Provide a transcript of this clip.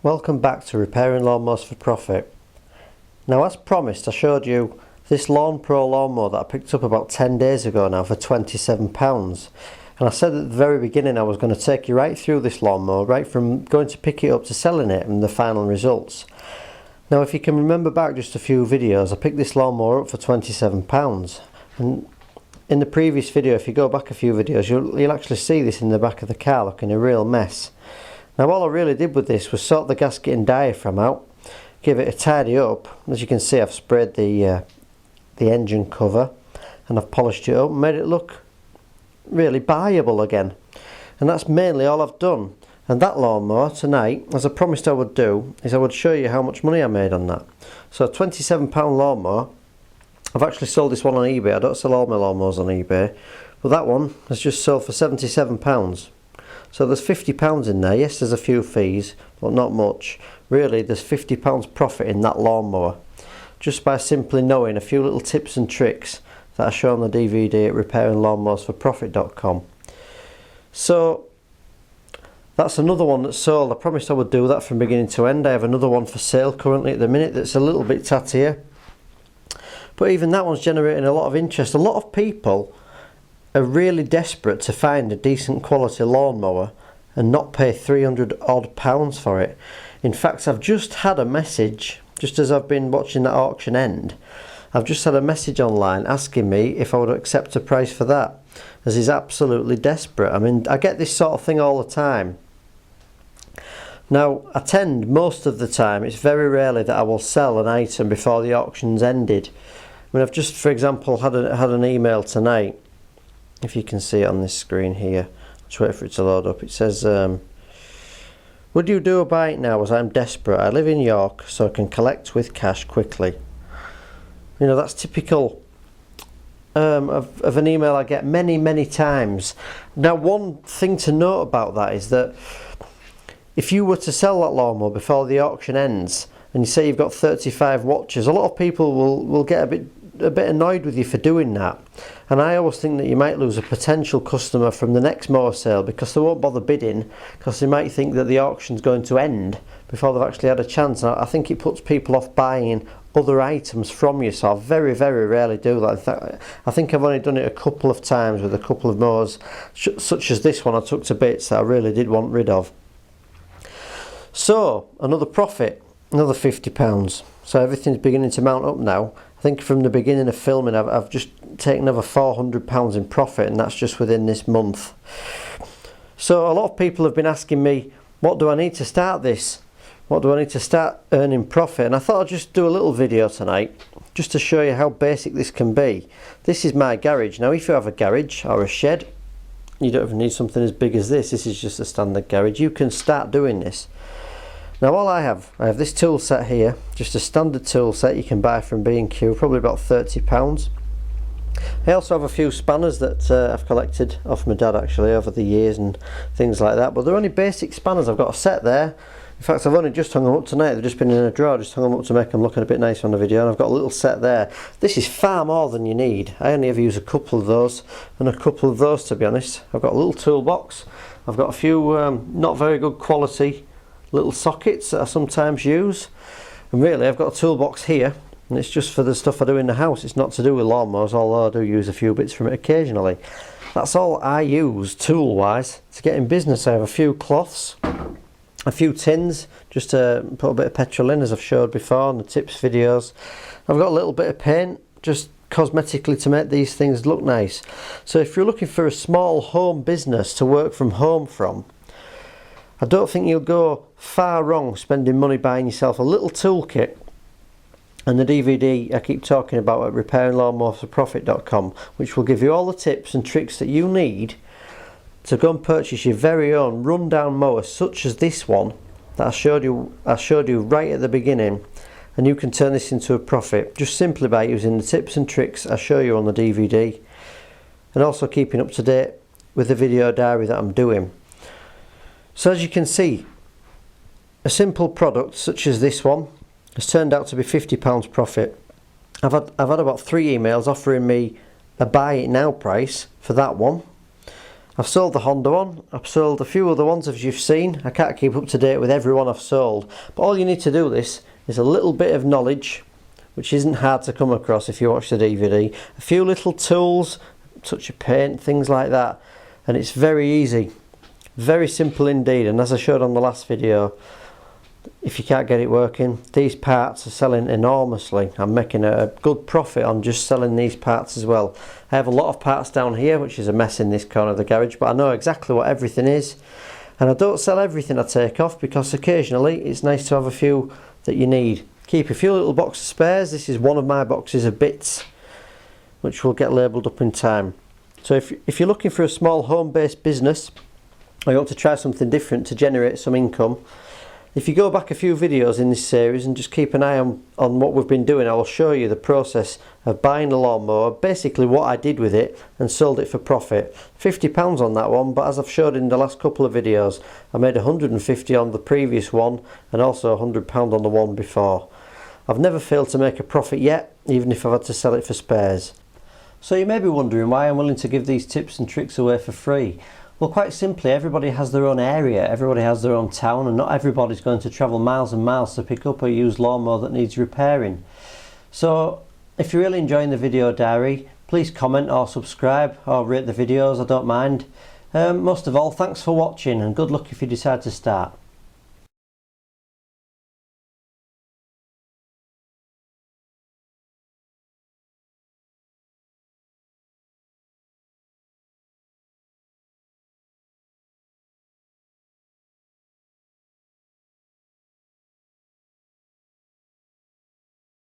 Welcome back to Repairing Lawnmowers for Profit. Now, as promised, I showed you this Lawn Pro lawnmower that I picked up about 10 days ago now for £27. And I said at the very beginning I was going to take you right through this lawnmower, right from going to pick it up to selling it and the final results. Now, if you can remember back just a few videos, I picked this lawnmower up for £27. And in the previous video, if you go back a few videos, you'll actually see this in the back of the car looking a real mess. Now, all I really did with this was sort the gasket and diaphragm out, give it a tidy up. As you can see, I've sprayed the engine cover and I've polished it up and made it look really buyable again. And that's mainly all I've done. And that lawnmower tonight, as I promised I would do, is I would show you how much money I made on that. So a £27 lawnmower. I've actually sold this one on eBay. I don't sell all my lawnmowers on eBay, but that one has just sold for £77. So there's £50 in there. Yes, there's a few fees, but not much. Really, there's £50 profit in that lawnmower, just by simply knowing a few little tips and tricks that I show on the DVD at repairinglawnmowersforprofit.com. So that's another one that's sold. I promised I would do that from beginning to end. I have another one for sale currently at the minute that's a little bit tattier, but even that one's generating a lot of interest. A lot of people are really desperate to find a decent quality lawnmower and not pay 300 odd pounds for it. In fact, I've just had a message, just as I've been watching that auction end, I've just had a message online asking me if I would accept a price for that, as he's absolutely desperate. I mean, I get this sort of thing all the time. Now, I tend most of the time, it's very rarely that I will sell an item before the auction's ended. I mean, I've just, for example, had an email tonight. If you can see it on this screen here, just wait for it to load up. It says, would you do a buy it now, as I'm desperate? I live in York, so I can collect with cash quickly. You know, that's typical of an email I get many times. Now, one thing to note about that is that if you were to sell that lawnmower before the auction ends, and you say you've got 35 watches, a lot of people will get a bit annoyed with you for doing that. And I always think that you might lose a potential customer from the next mower sale because they won't bother bidding, because they might think that the auction's going to end before they've actually had a chance. And I think it puts people off buying other items from you, so I very rarely do that. In fact, I think I've only done it a couple of times with a couple of mowers such as this one I took to bits that I really did want rid of. So another profit, another £50. So everything's beginning to mount up now. I think from the beginning of filming I've just taken over £400 in profit, and that's just within this month. So a lot of people have been asking me, what do I need to start this? What do I need to start earning profit? And I thought I'd just do a little video tonight just to show you how basic this can be. This is my garage. Now, if you have a garage or a shed, you don't even need something as big as this. This is just a standard garage. You can start doing this. Now, all I have this tool set here, just a standard tool set you can buy from B&Q, probably about £30. I also have a few spanners that I've collected off my dad actually over the years and things like that, but they're only basic spanners. I've got a set there. In fact, I've only just hung them up tonight. They've just been in a drawer. Just hung them up to make them looking a bit nicer on the video, and I've got a little set there. This is far more than you need. I only ever use a couple of those and a couple of those, to be honest. I've got a little toolbox. I've got a few not very good quality little sockets that I sometimes use, and really I've got a toolbox here, and it's just for the stuff I do in the house. It's not to do with lawnmowers, although I do use a few bits from it occasionally. That's all I use tool wise to get in business. I have a few cloths, a few tins just to put a bit of petrol in, as I've showed before in the tips videos. I've got a little bit of paint just cosmetically to make these things look nice. So if you're looking for a small home business to work from home from, I don't think you'll go far wrong spending money buying yourself a little toolkit and the DVD I keep talking about at repairinglawnmowersforprofit.com, which will give you all the tips and tricks that you need to go and purchase your very own rundown mower, such as this one that I showed you right at the beginning, and you can turn this into a profit just simply by using the tips and tricks I show you on the DVD, and also keeping up to date with the video diary that I'm doing. So as you can see, a simple product such as this one has turned out to be £50 profit. I've had about 3 emails offering me a buy it now price for that one, I've sold the Honda one, I've sold a few other ones as you've seen. I can't keep up to date with every one I've sold, but all you need to do with this is a little bit of knowledge, which isn't hard to come across if you watch the DVD, a few little tools, a touch of paint, things like that, and it's very easy, very simple indeed. And as I showed on the last video, if you can't get it working, these parts are selling enormously. I'm making a good profit on just selling these parts as well. I have a lot of parts down here, which is a mess in this corner of the garage, but I know exactly what everything is, and I don't sell everything I take off because occasionally it's nice to have a few that you need. Keep a few little boxes of spares. This is one of my boxes of bits, which will get labelled up in time. So if you're looking for a small home-based business, or you want to try something different to generate some income, if you go back a few videos in this series and just keep an eye on what we've been doing, I will show you the process of buying a lawnmower, basically what I did with it, and sold it for profit. £50 on that one, but as I've showed in the last couple of videos, I made £150 on the previous one and also £100 on the one before. I've never failed to make a profit yet, even if I've had to sell it for spares. So you may be wondering why I'm willing to give these tips and tricks away for free. Well, quite simply, everybody has their own area, everybody has their own town, and not everybody's going to travel miles and miles to pick up a used lawnmower that needs repairing. So if you're really enjoying the video diary, please comment or subscribe or rate the videos, I don't mind. Most of all, thanks for watching and good luck if you decide to start.